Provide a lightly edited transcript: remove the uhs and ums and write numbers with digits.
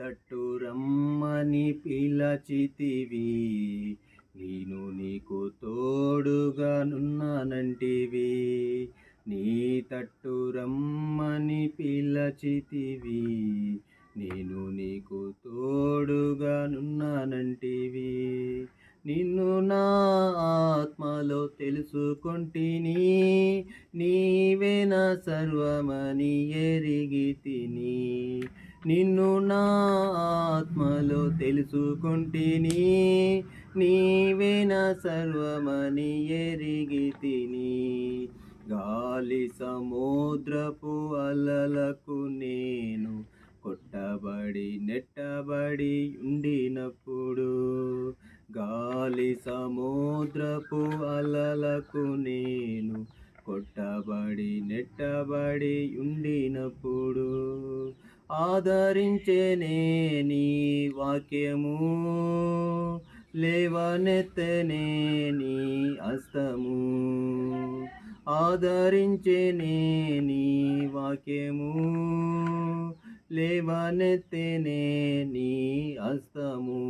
తట్టు రమ్మని పిలచితివి, నేను నీకు తోడుగా నున్నానంటివి. నీ తట్టు రమ్మని పిలచితివి, నేను నీకు తోడుగా నున్నానంటివి. నిన్ను నా ఆత్మలో తెలుసుకొంటిని, నీవే నా సర్వమని ఎరిగితిని. నిన్ను నా ఆత్మలో తెలుసుకొంటిని, నీవే నా సర్వమని ఎరిగితిని. గాలి సముద్రపు అలలకు నేను కొట్టబడి నెట్టబడి ఉండినప్పుడు, గాలి సముద్రపు అలలకు నేను కొట్టబడి నెట్టబడి ఉండినప్పుడు, ఆదరించేనే నీ వాక్యము, లేవనెత్తనే నీ హస్తము. ఆదరించేనే నీ వాక్యము, లేవనెత్తనే నీ హస్తము.